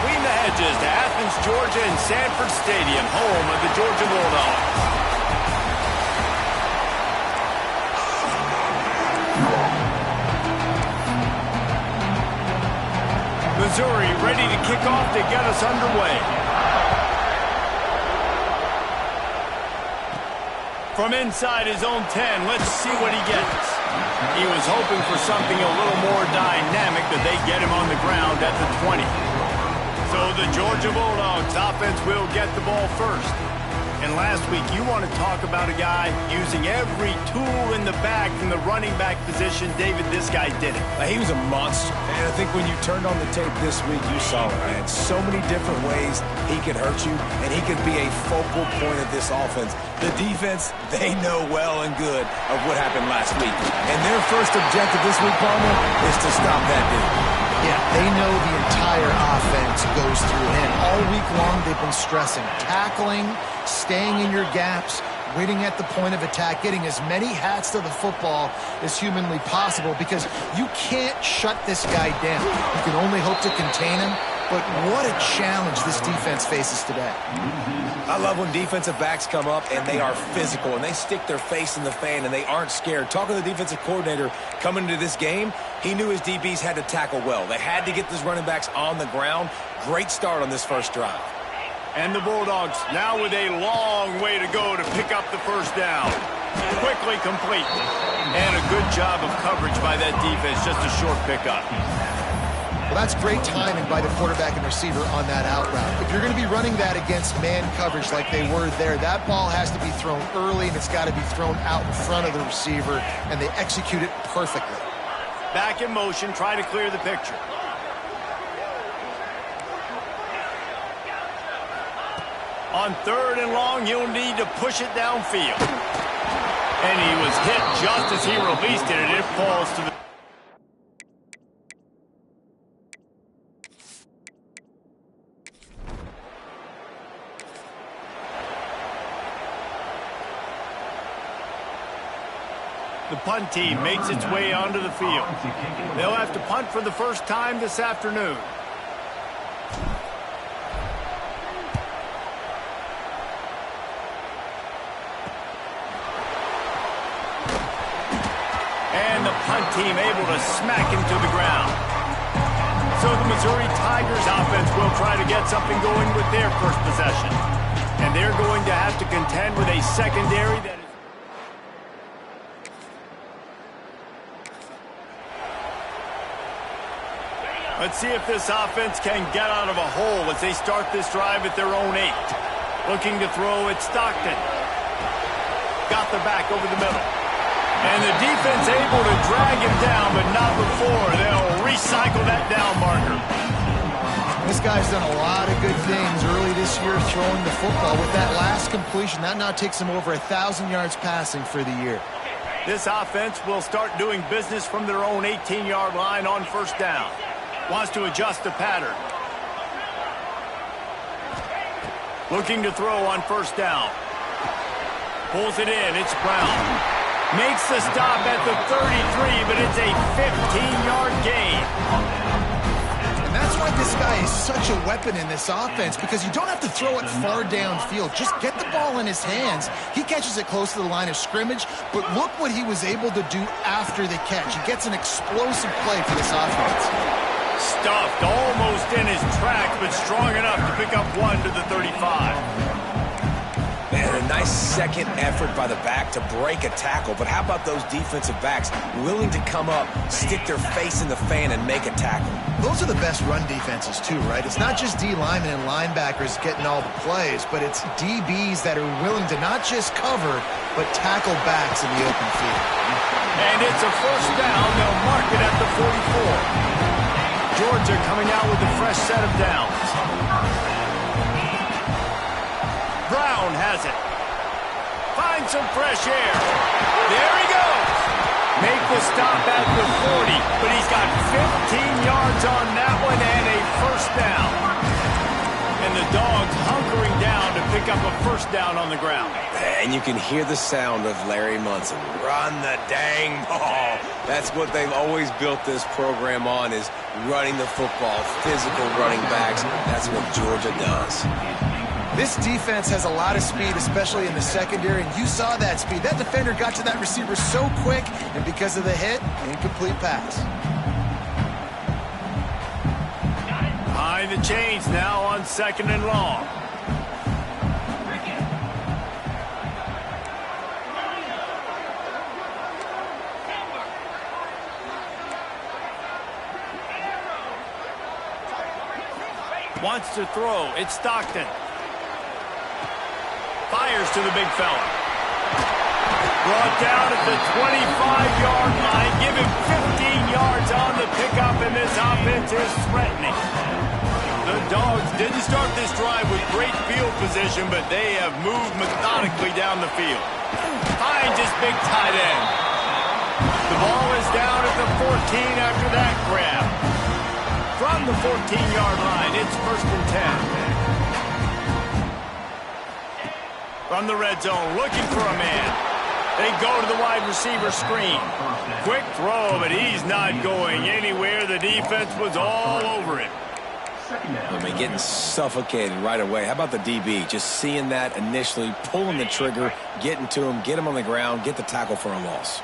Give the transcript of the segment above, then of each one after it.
between the hedges to Athens, Georgia and Sanford Stadium, home of the Georgia Bulldogs. Missouri ready to kick off to get us underway. From inside his own 10, let's see what he gets. He was hoping for something a little more dynamic, but they get him on the ground at the 20. So the Georgia Bulldogs offense will get the ball first. And last week, you want to talk about a guy using every tool in the bag from the running back position. David, this guy did it. He was a monster. And I think when you turned on the tape this week, you saw it, man. So many different ways he could hurt you, and he could be a focal point of this offense. The defense, they know well and good of what happened last week. And their first objective this week, Palmer, is to stop that dude. Yeah, they know the entire offense goes through him. All week long, they've been stressing tackling, staying in your gaps, waiting at the point of attack, getting as many hats to the football as humanly possible, because you can't shut this guy down. You can only hope to contain him, but what a challenge this defense faces today. I love when defensive backs come up and they are physical and they stick their face in the fan and they aren't scared. Talking to the defensive coordinator coming into this game, he knew his DBs had to tackle well. They had to get these running backs on the ground. Great start on this first drive. And the Bulldogs now with a long way to go to pick up the first down. Quickly complete. And a good job of coverage by that defense. Just a short pickup. Well, that's great timing by the quarterback and receiver on that out route. If you're going to be running that against man coverage like they were there, that ball has to be thrown early and it's got to be thrown out in front of the receiver, and they execute it perfectly. Back in motion, try to clear the picture. On 3rd and long, he'll need to push it downfield. And he was hit just as he released it, and it falls to the... The punt team makes its way onto the field. They'll have to punt for the first time this afternoon. And the punt team able to smack him to the ground. So the Missouri Tigers offense will try to get something going with their first possession. And they're going to have to contend with a secondary that is... Let's see if this offense can get out of a hole as they start this drive at their own 8. Looking to throw at Stockton. Got the back over the middle. And the defense able to drag him down, but not before. They'll recycle that down marker. This guy's done a lot of good things early this year throwing the football. With that last completion, that now takes him over 1,000 yards passing for the year. This offense will start doing business from their own 18-yard line on first down. Wants to adjust the pattern. Looking to throw on first down. Pulls it in. It's Brown. Makes the stop at the 33, but it's a 15-yard gain. And that's why this guy is such a weapon in this offense, because you don't have to throw it far downfield. Just get the ball in his hands. He catches it close to the line of scrimmage, but look what he was able to do after the catch. He gets an explosive play for this offense. Stuffed almost in his tracks, but strong enough to pick up 1 to the 35. Man, a nice second effort by the back to break a tackle. But how about those defensive backs willing to come up, stick their face in the fan, and make a tackle? Those are the best run defenses, too, right? It's not just D linemen and linebackers getting all the plays, but it's DBs that are willing to not just cover, but tackle backs in the open field. And it's a first down. They'll mark it at the 44. Georgia coming out with a fresh set of downs. Brown has it. Finds some fresh air. There he goes. Make the stop at the 40, but he's got 15 yards on that one and a first down. And the Dogs hunkering down to pick pick up a first down on the ground. And you can hear the sound of Larry Munson. Run the dang ball. That's what they've always built this program on, is running the football, physical running backs. That's what Georgia does. This defense has a lot of speed, especially in the secondary, and you saw that speed. That defender got to that receiver so quick, and because of the hit, incomplete pass. Behind the chains now on 2nd and long. Wants to throw. It's Stockton. Fires to the big fella. Brought down at the 25-yard line. Give him 15 yards on the pickup, and this offense is threatening. The Dogs didn't start this drive with great field position, but they have moved methodically down the field. Finds his big tight end. The ball is down at the 14 after that grab. From the 14-yard line, it's 1st and 10. From the red zone, looking for a man. They go to the wide receiver screen. Quick throw, but he's not going anywhere. The defense was all over him. I mean, getting suffocated right away. How about the DB? Just seeing that initially, pulling the trigger, getting to him, get him on the ground, get the tackle for a loss.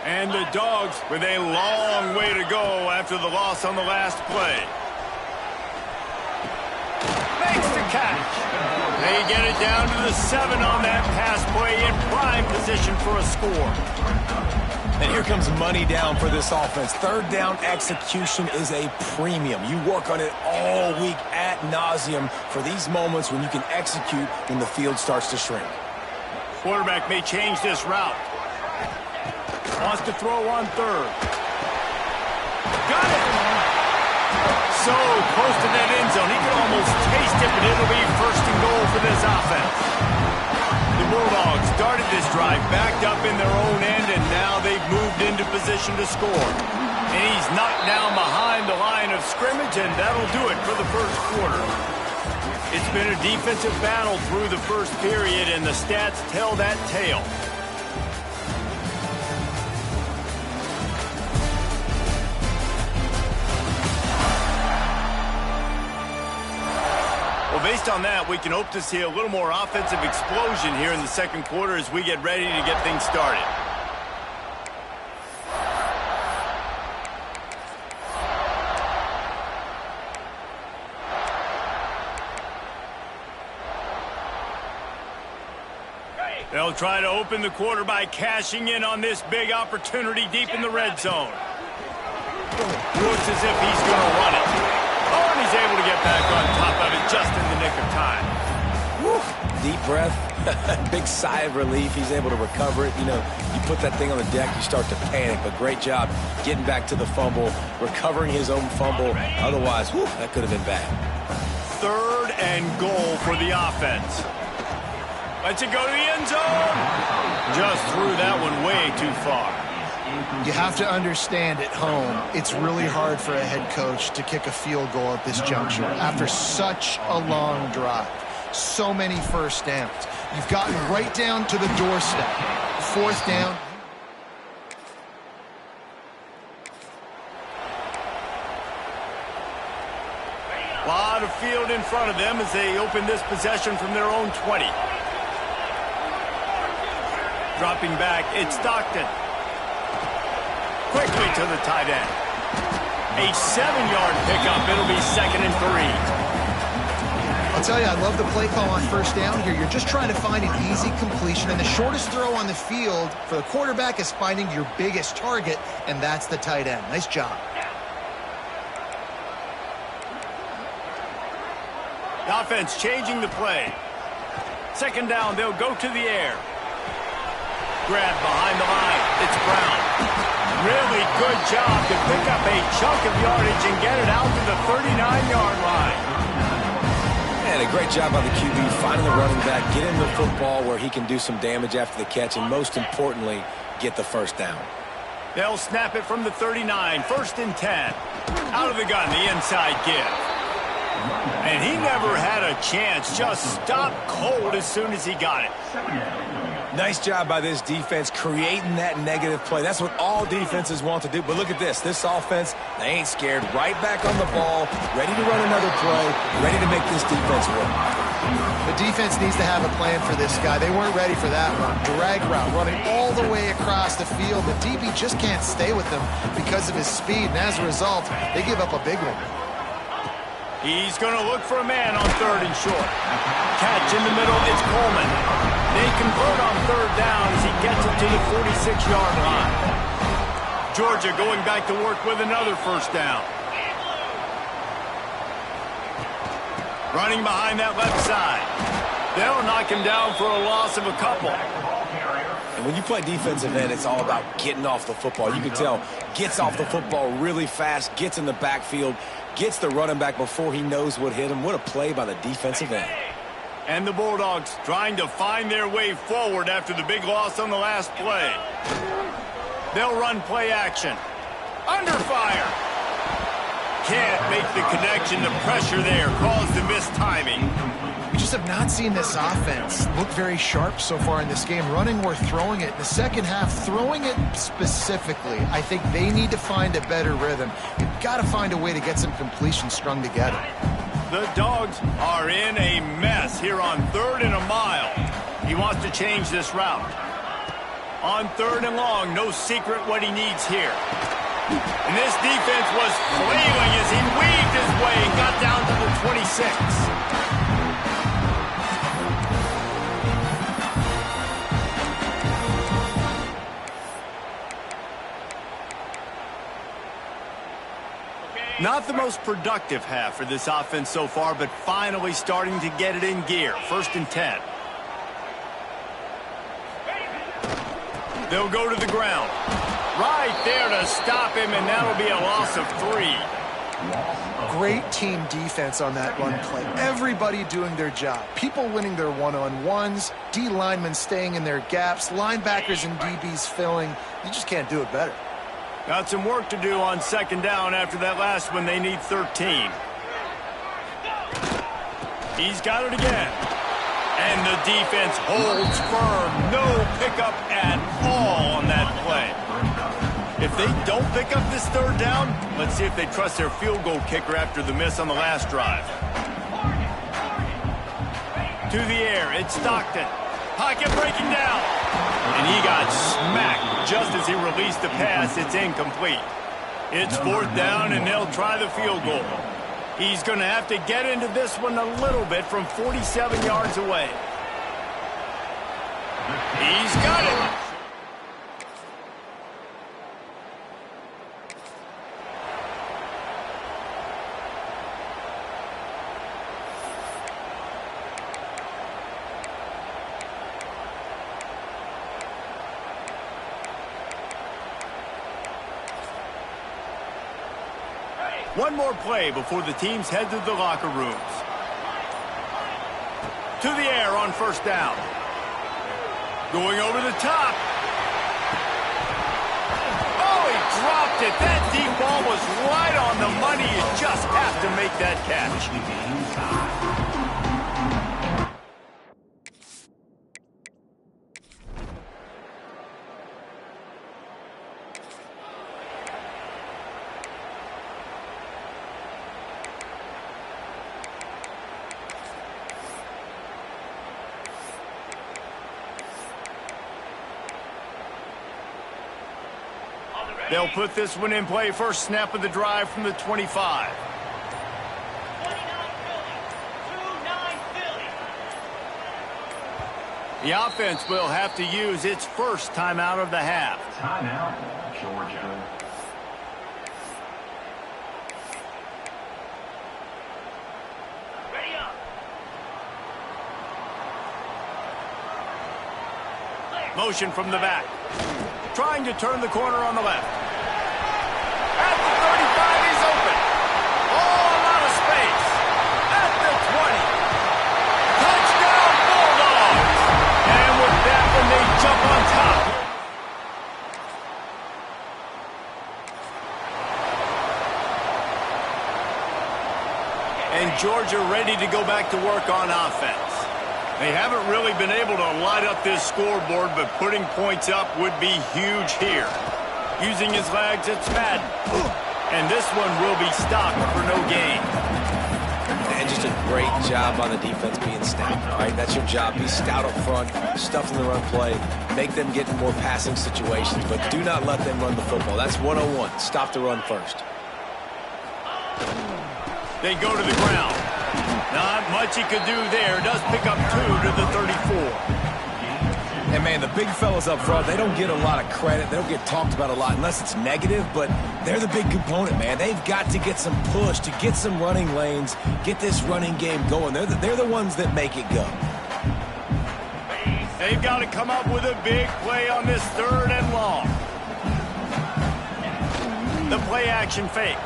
And the Dogs with a long way to go after the loss on the last play. Makes the catch. They get it down to the 7 on that pass play, in prime position for a score. And here comes money down for this offense. 3rd down execution is a premium. You work on it all week ad nauseum for these moments when you can execute when the field starts to shrink. Quarterback may change this route. Wants to throw on 3rd. Got it! So close to that end zone. He can almost taste it, but it'll be 1st and goal for this offense. The Bulldogs started this drive backed up in their own end, and now they've moved into position to score. And he's knocked down behind the line of scrimmage, and that'll do it for the 1st quarter. It's been a defensive battle through the 1st period, and the stats tell that tale. Well, based on that, we can hope to see a little more offensive explosion here in the 2nd quarter as we get ready to get things started. They'll try to open the quarter by cashing in on this big opportunity deep in the red zone. Looks as if he's going to run it. Oh, and he's able to get back on top of it just in the nick of time. Woo. Deep breath, big sigh of relief. He's able to recover it. You know, you put that thing on the deck, you start to panic, but great job getting back to the fumble, recovering his own fumble. Otherwise, whew, that could have been bad. 3rd and goal for the offense. Lets it go to the end zone. Just threw that one way too far. You have to understand at home, it's really hard for a head coach to kick a field goal at this juncture after such a long drive. So many 1st downs. You've gotten right down to the doorstep. 4th down. A lot of field in front of them as they open this possession from their own 20. Dropping back, it's Stockton. Quickly to the tight end. A 7-yard pickup. It'll be 2nd and 3. I'll tell you, I love the play call on 1st down here. You're just trying to find an easy completion, and the shortest throw on the field for the quarterback is finding your biggest target, and that's the tight end. Nice job. The offense changing the play. 2nd down, they'll go to the air. Grab behind the line. It's Brown. Really good job to pick up a chunk of yardage and get it out to the 39-yard line. And a great job by the QB finding the running back, get him the football where he can do some damage after the catch, and most importantly, get the 1st down. They'll snap it from the 39, 1st and 10. Out of the gun, the inside give. And he never had a chance. Just stopped cold as soon as he got it. Nice job by this defense creating that negative play. That's what all defenses want to do. But look at this. This offense, they ain't scared. Right back on the ball, ready to run another play, ready to make this defense work. The defense needs to have a plan for this guy. They weren't ready for that run. Drag route, running all the way across the field. The DB just can't stay with them because of his speed, and as a result, they give up a big one. He's going to look for a man on 3rd and short. Catch in the middle, it's Coleman. They convert on 3rd down as he gets it to the 46-yard line. Georgia going back to work with another 1st down. Running behind that left side. They'll knock him down for a loss of a couple. And when you play defensive end, it's all about getting off the football. You can tell, gets off the football really fast, gets in the backfield, gets the running back before he knows what hit him. What a play by the defensive end. And the Bulldogs trying to find their way forward after the big loss on the last play. They'll run play action. Under fire. Can't make the connection. The pressure there caused the missed timing. We just have not seen this offense look very sharp so far in this game, running or throwing it. In the second half, throwing it specifically, I think they need to find a better rhythm. You've got to find a way to get some completion strung together. The Dogs are in a mess here on 3rd and a mile. He wants to change this route. On 3rd and long, no secret what he needs here. And this defense was flailing as he weaved his way and got down to the 26. Not the most productive half for this offense so far, but finally starting to get it in gear. 1st and 10. They'll go to the ground. Right there to stop him, and that'll be a loss of 3. Great team defense on that run play. Everybody doing their job. People winning their one-on-ones, D linemen staying in their gaps, linebackers and DBs filling. You just can't do it better. Got some work to do on 2nd down after that last one. They need 13. He's got it again. And the defense holds firm. No pickup at all on that play. If they don't pick up this 3rd down, let's see if they trust their field goal kicker after the miss on the last drive. To the air, it's Stockton. Pocket breaking down. And he got smacked just as he released the pass. It's incomplete. It's 4th down, and they'll try the field goal. He's going to have to get into this one a little bit from 47 yards away. He's got it. One more play before the teams head to the locker rooms. To the air on 1st down. Going over the top. Oh, he dropped it. That deep ball was right on the money. You just have to make that catch. They'll put this one in play. First snap of the drive from the 25. The offense will have to use its first timeout of the half. Timeout, Georgia. Ready up. Motion from the back. Trying to turn the corner on the left. At the 35, he's open. Oh, a lot of space. At the 20. Touchdown, Bulldogs. And with that one, they jump on top. And Georgia ready to go back to work on offense. They haven't really been able to light up this scoreboard, but putting points up would be huge here. Using his legs, it's Madden. And this one will be stopped for no gain. And just a great job on the defense being stout. All right, that's your job. Be stout up front, stuff in the run play, make them get in more passing situations, but do not let them run the football. That's 101. Stop the run first. They go to the ground. Not much he could do there. Does pick up 2 to the 34. And, man, the big fellas up front, they don't get a lot of credit. They don't get talked about a lot unless it's negative, but they're the big component, man. They've got to get some push, to get some running lanes, get this running game going. They're the ones that make it go. They've got to come up with a big play on this 3rd and long. The play action fake.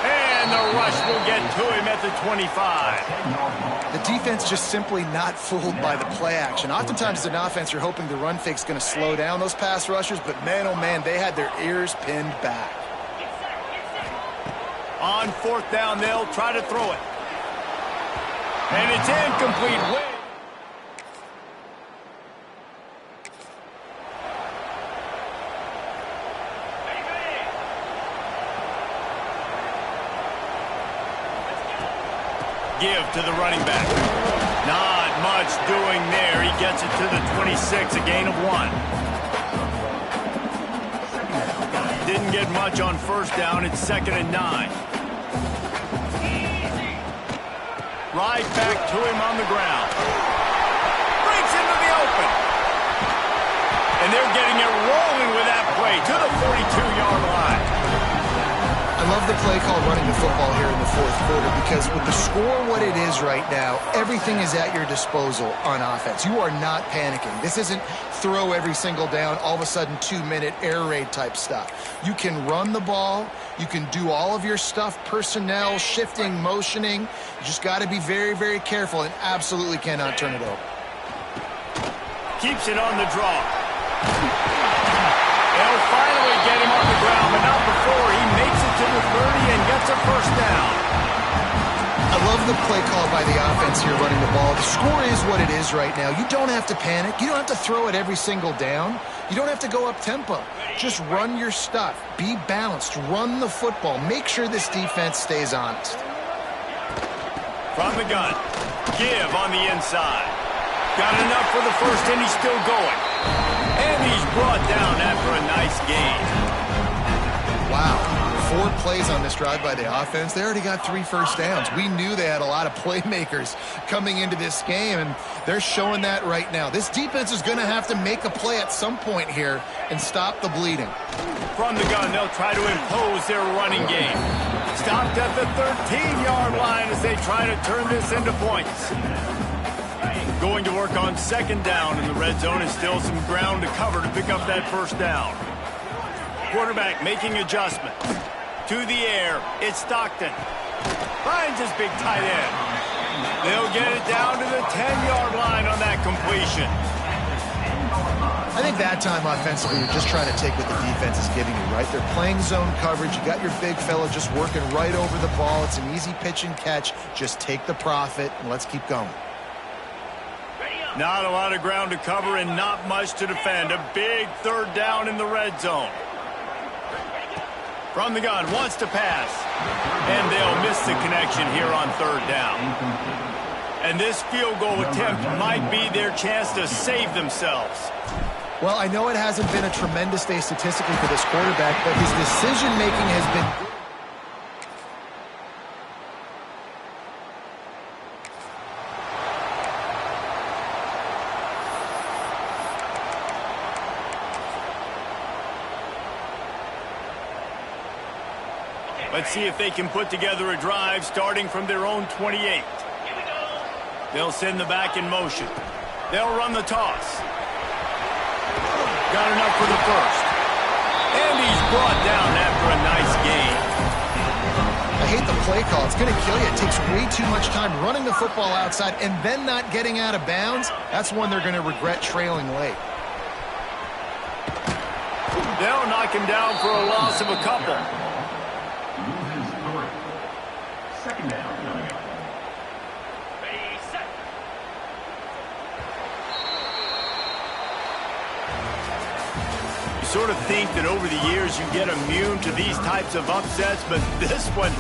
And the rush will get to him at the 25. The defense just simply not fooled by the play action. Oftentimes as an offense, you're hoping the run fake's going to slow down those pass rushers, but man, oh man, they had their ears pinned back. On 4th down, they'll try to throw it. And it's incomplete. Give to the running back. Not much doing there. He gets it to the 26, a gain of 1. Didn't get much on 1st down. It's 2nd and 9. Right back to him on the ground. Breaks into the open. And they're getting it rolling with that play to the 42-yard line. I love the play called running the football here in the 4th quarter because with the score what it is right now, everything is at your disposal on offense. You are not panicking. This isn't throw every single down, all of a sudden 2-minute air raid type stuff. You can run the ball. You can do all of your stuff, personnel, shifting, motioning. You just got to be very, very careful and absolutely cannot turn it over. Keeps it on the draw. They'll finally get him on the ground, but not before he makes it to the 30 and gets a 1st down. I love the play call by the offense here running the ball. The score is what it is right now. You don't have to panic. You don't have to throw it every single down. You don't have to go up tempo. Just run your stuff. Be balanced. Run the football. Make sure this defense stays honest. From the gun. Give on the inside. Got enough for the 1st, and he's still going. And he's brought down after a nice gain. Wow. 4 plays on this drive by the offense. They already got 3 first downs. We knew they had a lot of playmakers coming into this game, and they're showing that right now. This defense is going to have to make a play at some point here and stop the bleeding. From the gun, they'll try to impose their running game. Stopped at the 13-yard line as they try to turn this into points. Going to work on 2nd down in the red zone and still some ground to cover to pick up that 1st down. Quarterback making adjustments. To the air, it's Stockton. Finds his big tight end. They'll get it down to the 10-yard line on that completion. I think that time offensively, you're just trying to take what the defense is giving you, right? They're playing zone coverage. You got your big fella just working right over the ball. It's an easy pitch and catch. Just take the profit and let's keep going. Not a lot of ground to cover and not much to defend. A big 3rd down in the red zone. From the gun, wants to pass. And they'll miss the connection here on 3rd down. And this field goal attempt might be their chance to save themselves. Well, I know it hasn't been a tremendous day statistically for this quarterback, but his decision-making has been... Let's see if they can put together a drive starting from their own 28. They'll send the back in motion. They'll run the toss. Got enough for the 1st. And he's brought down after a nice gain. I hate the play call. It's going to kill you. It takes way too much time running the football outside and then not getting out of bounds. That's one they're going to regret trailing late. They'll knock him down for a loss of a couple. Second down coming up. Sort of think that over the years you get immune to these types of upsets, but this one